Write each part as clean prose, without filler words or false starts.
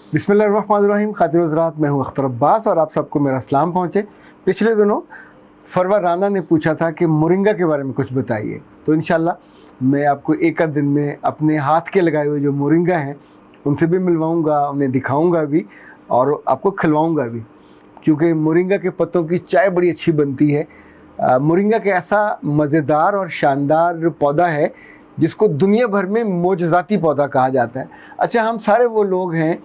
बिस्मिल्लाहिर्रहमानिर्रहीम। खातिन हज़रात, मैं हूँ अख्तर अब्बास और आप सबको मेरा सलाम पहुँचे। पिछले दिनों फरवा राना ने पूछा था कि मोरिंगा के बारे में कुछ बताइए, तो इंशाल्लाह मैं आपको एक आध दिन में अपने हाथ के लगाए हुए जो मोरिंगा हैं उनसे भी मिलवाऊँगा, उन्हें दिखाऊँगा भी और आपको खिलवाऊँगा भी, क्योंकि मोरिंगा के पत्तों की चाय बड़ी अच्छी बनती है। मोरिंगा के ऐसा मज़ेदार और शानदार पौधा है जिसको दुनिया भर में मोजज़ाती पौधा कहा जाता है। अच्छा, हम सारे वो लोग हैं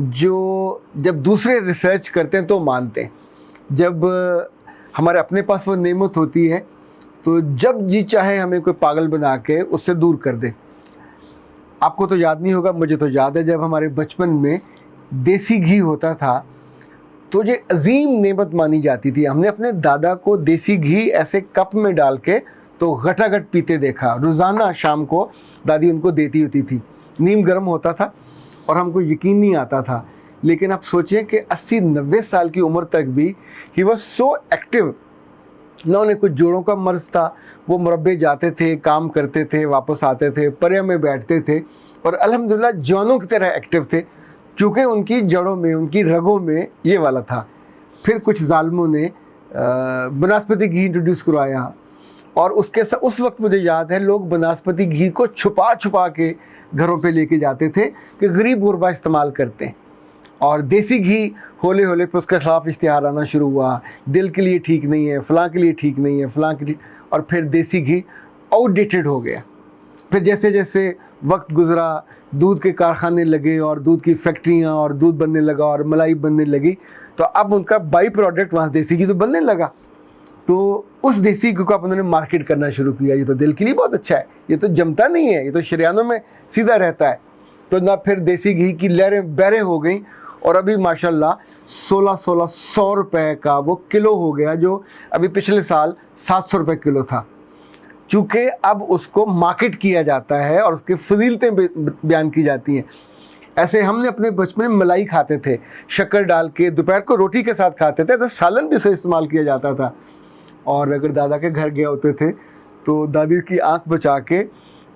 जो जब दूसरे रिसर्च करते हैं तो मानते हैं, जब हमारे अपने पास वो नेमत होती है तो जब जी चाहे हमें कोई पागल बना के उससे दूर कर दे। आपको तो याद नहीं होगा, मुझे तो याद है, जब हमारे बचपन में देसी घी होता था तो ये अजीम नेमत मानी जाती थी। हमने अपने दादा को देसी घी ऐसे कप में डाल के तो घटाघट पीते देखा। रोज़ाना शाम को दादी उनको देती होती थी। नीम गर्म होता था और हमको यकीन नहीं आता था, लेकिन आप सोचें कि 80-90 साल की उम्र तक भी ही वॉज सो एक्टिव। ना उन्हें कुछ जोड़ों का मर्ज था, वो मुरब्बे जाते थे, काम करते थे, वापस आते थे, पर्या में बैठते थे और अल्हम्दुलिल्लाह जवानों की तरह एक्टिव थे, चूँकि उनकी जड़ों में, उनकी रगों में ये वाला था। फिर कुछ जालिमों ने बनस्पति घी इंट्रोड्यूस करवाया और उस वक्त मुझे याद है लोग बनस्पति घी को छुपा छुपा के घरों पे लेके जाते थे कि गरीब गुरबा इस्तेमाल करते हैं। और देसी घी होले होले पे उसके खिलाफ इश्तिहार आना शुरू हुआ, दिल के लिए ठीक नहीं है, फ़लाँ के लिए ठीक नहीं है, फ़लाँ के लिए, और फिर देसी घी आउटडेटेड हो गया। फिर जैसे जैसे वक्त गुज़रा, दूध के कारखाने लगे और दूध की फैक्ट्रियाँ और दूध बनने लगा और मलाई बनने लगी, तो अब उनका बाई प्रोडक्ट वहाँ देसी घी तो बनने लगा। तो उस देसी घी को अब उन्होंने मार्केट करना शुरू किया। ये तो दिल के लिए बहुत अच्छा है, ये तो जमता नहीं है, ये तो शरियानों में सीधा रहता है। तो ना फिर देसी घी की लहरें बहरें हो गई और अभी माशाल्लाह 1600 रुपए का वो किलो हो गया, जो अभी पिछले साल 700 रुपये किलो था। चूँकि अब उसको मार्केट किया जाता है और उसकी फजीलतें बयान की जाती हैं। ऐसे हमने अपने बचपन में मलाई खाते थे, शक्कर डाल के दोपहर को रोटी के साथ खाते थे, तो सालन भी उसे इस्तेमाल किया जाता था। और अगर दादा के घर गए होते थे तो दादी की आंख बचा के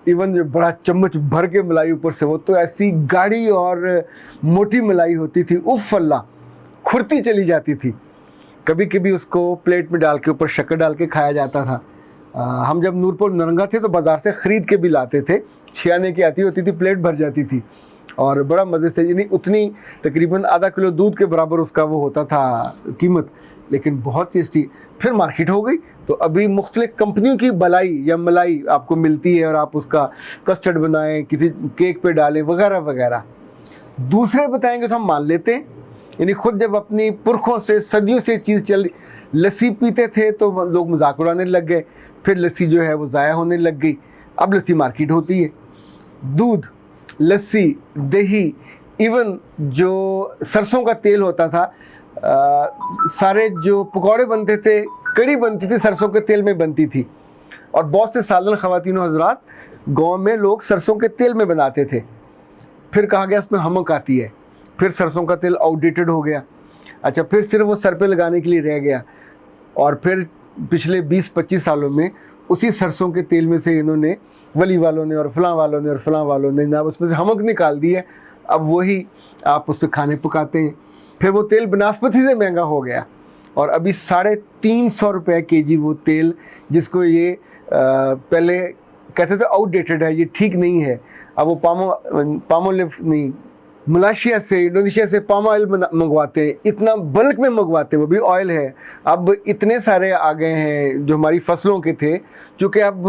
इवन जो बड़ा चम्मच भर के मलाई ऊपर से, वो तो ऐसी गाढ़ी और मोटी मलाई होती थी, उफ़ अल्लाह, खुरती चली जाती थी। कभी कभी उसको प्लेट में डाल के ऊपर शक्कर डाल के खाया जाता था। हम जब नूरपुर नरंगा थे तो बाज़ार से ख़रीद के भी लाते थे, 6 आने की आती होती थी, प्लेट भर जाती थी और बड़ा मज़े से, यानी उतनी तकरीबन आधा किलो दूध के बराबर उसका वो होता था कीमत, लेकिन बहुत टेस्टी। फिर मार्केट हो गई तो अभी मुख्तलिफ कंपनियों की बलाई या मलाई आपको मिलती है और आप उसका कस्टर्ड बनाएं, किसी केक पे डालें वगैरह वगैरह। दूसरे बताएंगे तो हम मान लेते हैं, यानी खुद जब अपनी पुरखों से सदियों से चीज़ चल, लस्सी पीते थे तो लोग मजाक उड़ाने लग गए, फिर लस्सी जो है वो ज़ाया होने लग गई, अब लस्सी मार्केट होती है। दूध, लस्सी, दही, इवन जो सरसों का तेल होता था, सारे जो पकौड़े बनते थे, कड़ी बनती थी, सरसों के तेल में बनती थी। और बहुत से सालन ख़वातीन हज़रात गाँव में लोग सरसों के तेल में बनाते थे। फिर कहा गया उसमें हमक आती है, फिर सरसों का तेल आउटडेटेड हो गया। अच्छा, फिर सिर्फ वो सर पे लगाने के लिए रह गया और फिर पिछले 20-25 सालों में उसी सरसों के तेल में से इन्होंने, वली वालों ने और फलां वालों ने और फलां वालों ने ना, उसमें से हमक निकाल दी है। अब वही आप उस पर खाने पकाते हैं। फिर वो तेल बनस्पति से महंगा हो गया और अभी 350 रुपये केजी वो तेल, जिसको ये पहले कहते थे आउटडेटेड है, ये ठीक नहीं है। अब वो पामोलिव नहीं, मलेशिया से, इंडोनेशिया से पाम ऑयल मंगवाते हैं, इतना बल्क में मंगवाते हैं, वो भी ऑयल है। अब इतने सारे आ गए हैं जो हमारी फसलों के थे, चूँकि अब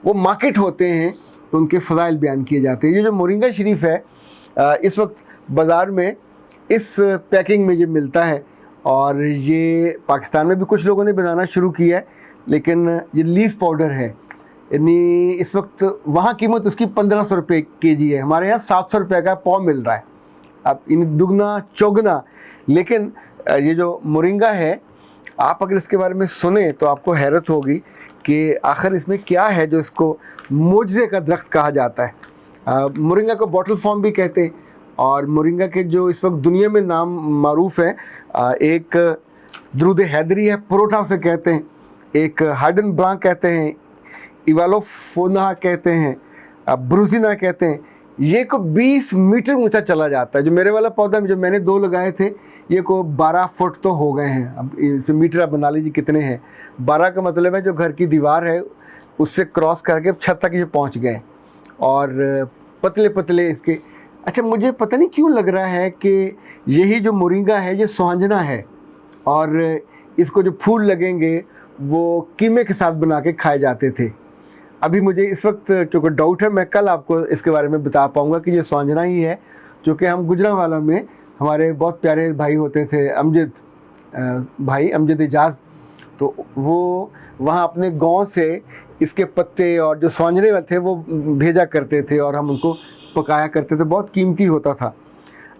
वो मार्केट होते हैं तो उनके फ़ज़ाइल बयान किए जाते हैं। ये जो मोरिंगा शरीफ है इस वक्त बाज़ार में इस पैकिंग में ये मिलता है और ये पाकिस्तान में भी कुछ लोगों ने बनाना शुरू किया है, लेकिन ये लीफ पाउडर है, यानी इस वक्त वहाँ कीमत उसकी 1500 रुपये केजी है, हमारे यहाँ 700 रुपये का पाव मिल रहा है। अब इन दुगना चौगना। लेकिन ये जो मोरिंगा है, आप अगर इसके बारे में सुने तो आपको हैरत होगी कि आखिर इसमें क्या है जो इसको मोजज़े का दरख्त कहा जाता है। मोरिंगा को बॉटल फॉर्म भी कहते हैं और मोरिंगा के जो इस वक्त दुनिया में नाम मारूफ़ है, एक दरूद हैदरी है, परोठा उसे कहते हैं, एक हाइडन ब्रांक कहते हैं, इवालोफोना कहते हैं, ब्रूजिना कहते हैं। ये को 20 मीटर ऊंचा चला जाता है। जो मेरे वाला पौधा जो मैंने 2 लगाए थे, ये को 12 फुट तो हो गए हैं। अब इस मीटर आप बना लीजिए कितने हैं। 12 का मतलब है जो घर की दीवार है उससे क्रॉस करके छत तक ये पहुंच गए, और पतले पतले इसके। अच्छा, मुझे पता नहीं क्यों लग रहा है कि यही जो मोरिंगा है ये सुहांजना है, और इसको जो फूल लगेंगे वो कीमे के साथ बना के खाए जाते थे। अभी मुझे इस वक्त चूँकि डाउट है, मैं कल आपको इसके बारे में बता पाऊँगा कि ये सुहांजना ही है। क्योंकि हम गुजरांवाला में हमारे बहुत प्यारे भाई होते थे, अमजद भाई, अमजद एजाज, तो वो वहाँ अपने गांव से इसके पत्ते और जो सुहांजने थे वो भेजा करते थे, और हम उनको पकाया करते थे, बहुत कीमती होता था।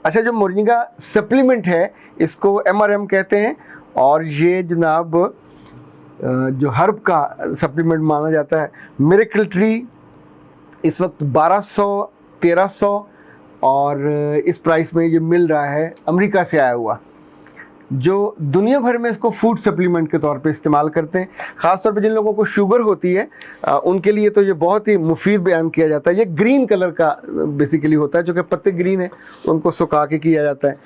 अच्छा, जो मोरिंगा सप्लीमेंट है इसको MRM कहते हैं, और ये जनाब जो हर्ब का सप्लीमेंट माना जाता है। मिरेकल ट्री इस वक्त 1200-1300 और इस प्राइस में ये मिल रहा है, अमेरिका से आया हुआ। जो दुनिया भर में इसको फूड सप्लीमेंट के तौर पे इस्तेमाल करते हैं, ख़ासतौर पे जिन लोगों को शुगर होती है उनके लिए तो ये बहुत ही मुफीद बयान किया जाता है। ये ग्रीन कलर का बेसिकली होता है, जो कि पत्ते ग्रीन है, उनको सुखा के किया जाता है,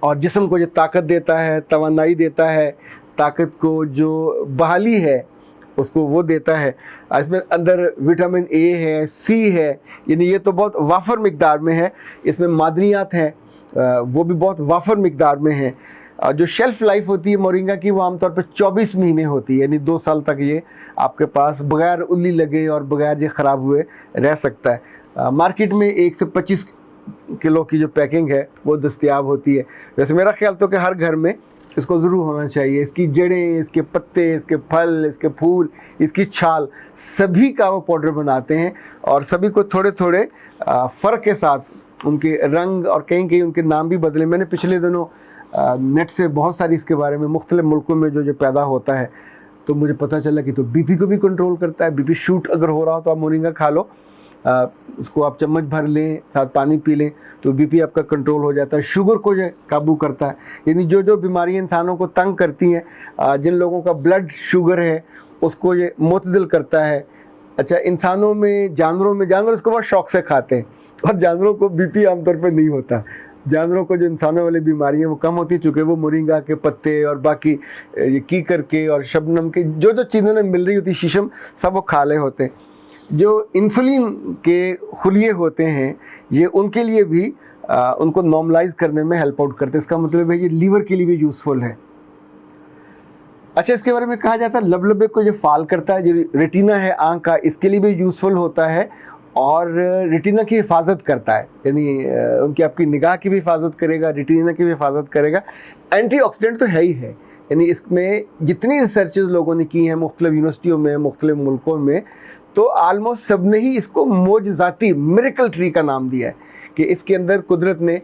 और जिस्म को ये ताकत देता है, तवानाई देता है, ताकत को जो बहाली है उसको वो देता है। इसमें अंदर विटामिन A है, C है, यानी ये तो बहुत वाफर मिकदार में है। इसमें मादनियात हैं, वो भी बहुत वाफर मिकदार में है। जो शेल्फ़ लाइफ होती है मोरिंगा की वो आमतौर पर 24 महीने होती है, यानी 2 साल तक ये आपके पास बग़ैर उल्ली लगे और बग़ैर ये ख़राब हुए रह सकता है। मार्केट में 1 से 25 किलो की जो पैकिंग है वो दस्तयाब होती है। वैसे मेरा ख्याल तो कि हर घर में इसको ज़रूर होना चाहिए। इसकी जड़ें, इसके पत्ते, इसके फल, इसके फूल, इसकी छाल, सभी का वो पाउडर बनाते हैं, और सभी को थोड़े थोड़े फ़र्क के साथ उनके रंग और कहीं कहीं उनके नाम भी बदले। मैंने पिछले दिनों नेट से बहुत सारी इसके बारे में मुख्तलिफ़ मुल्कों में जो पैदा होता है तो मुझे पता चला कि तो BP को भी कंट्रोल करता है। BP शूट अगर हो रहा हो तो आप मोरिंगा खा लो, उसको आप चम्मच भर लें, साथ पानी पी लें, तो BP आपका कंट्रोल हो जाता है। शुगर को जो काबू करता है, यानी जो जो बीमारियाँ इंसानों को तंग करती हैं, जिन लोगों का ब्लड शुगर है उसको ये मुतदिल करता है। अच्छा, इंसानों में, जानवर इसको बहुत शौक़ से खाते हैं, और जानवरों को BP आमतौर पर नहीं होता। जानवरों को जो इंसानों वाली बीमारियाँ वो कम होती, चूँकि वो मोरिंगा के पत्ते और बाकी ये कीकर के और शबनम के जो जो चीज़ें उन्हें मिल रही होती, शीशम, सब वो खा ले होते हैं। जो इंसुलिन के खुलिये होते हैं ये उनके लिए भी उनको नॉर्मलाइज करने में हेल्प आउट करते हैं। इसका मतलब है ये लीवर के लिए भी यूज़फुल है। अच्छा, इसके बारे में कहा जाता है लबलबे को जो फाल करता है, जो रेटिना है आँख का, इसके लिए भी यूज़फुल होता है, और रेटिना की हिफाजत करता है, यानी उनकी आपकी निगाह की भी हिफाजत करेगा, रेटिना की भी हिफाजत करेगा। एंटीऑक्सीडेंट तो है ही है, यानी इसमें जितनी रिसर्चेज लोगों ने की हैं मुख्तलिफ़ यूनिवर्सिटियों में, मुख्तलिफ़ मुल्कों में, तो आलमोस्ट सब ने ही इसको मोजज़ाती मिरेकल ट्री का नाम दिया है कि इसके अंदर कुदरत ने,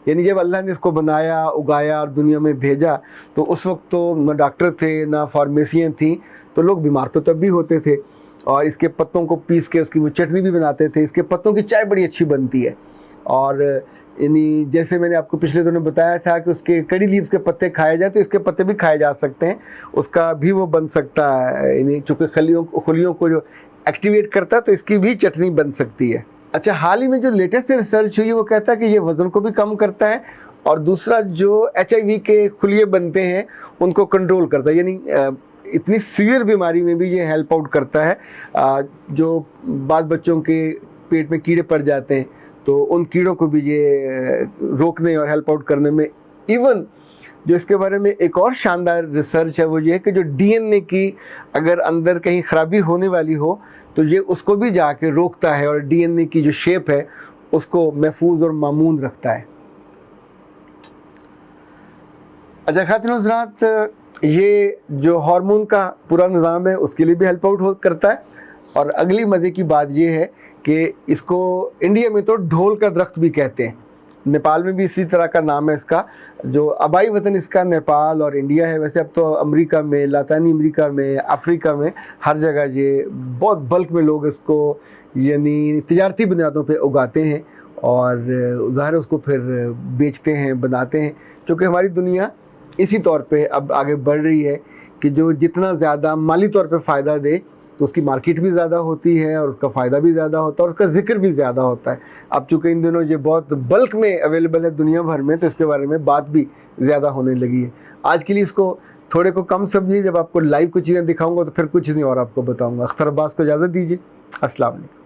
यानी जब अल्लाह ने इसको बनाया, उगाया और दुनिया में भेजा, तो उस वक्त तो ना डॉक्टर थे ना फार्मेसियाँ थीं, तो लोग बीमार तो तब भी होते थे, और इसके पत्तों को पीस के उसकी वो चटनी भी बनाते थे। इसके पत्तों की चाय बड़ी अच्छी बनती है, और यानी जैसे मैंने आपको पिछले दिनों बताया था कि उसके कड़ी लीव्स के पत्ते खाए जाए, तो इसके पत्ते भी खाए जा सकते हैं, उसका भी वो बन सकता है, यानी चूँकि खुलियों को जो एक्टिवेट करता है तो इसकी भी चटनी बन सकती है। अच्छा, हाल ही में जो लेटेस्ट रिसर्च हुई वो कहता है कि ये वज़न को भी कम करता है, और दूसरा जो HIV के खुलिये बनते हैं उनको कंट्रोल करता है, यानी इतनी सीवियर बीमारी में भी ये हेल्प आउट करता है। जो बाद बच्चों के पेट में कीड़े पड़ जाते हैं तो उन कीड़ों को भी ये रोकने और हेल्प आउट करने में, इवन जो इसके बारे में एक और शानदार रिसर्च है वो ये है कि जो DNA की अगर अंदर कहीं ख़राबी होने वाली हो तो ये उसको भी जाके रोकता है, और DNA की जो शेप है उसको महफूज और मामून रखता है। अच्छा खातिन हज़रात, ये जो हार्मोन का पूरा निज़ाम है उसके लिए भी हेल्प आउट करता है। और अगली मज़े की बात ये है कि इसको इंडिया में तो ढोल का दरख्त भी कहते हैं, नेपाल में भी इसी तरह का नाम है इसका। जो आबाई वतन इसका नेपाल और इंडिया है, वैसे अब तो अमेरिका में, लातीनी अमेरिका में, अफ्रीका में हर जगह ये बहुत बल्क में लोग इसको यानी तिजारती बुनियादों पे उगाते हैं, और ज़ाहिर उसको फिर बेचते हैं, बनाते हैं। क्योंकि हमारी दुनिया इसी तौर पे अब आगे बढ़ रही है कि जो जितना ज़्यादा माली तौर पे फ़ायदा दे तो उसकी मार्केट भी ज़्यादा होती है और उसका फ़ायदा भी ज़्यादा होता है और उसका जिक्र भी ज़्यादा होता है। अब चूँकि इन दिनों ये बहुत बल्क में अवेलेबल है दुनिया भर में, तो इसके बारे में बात भी ज़्यादा होने लगी है। आज के लिए इसको थोड़े को कम समझिए, जब आपको लाइव कुछ चीज़ें दिखाऊंगा तो फिर कुछ नहीं और आपको बताऊंगा। अख्तर अब्बास को इजाज़त दीजिए। अस्सलाम वालेकुम।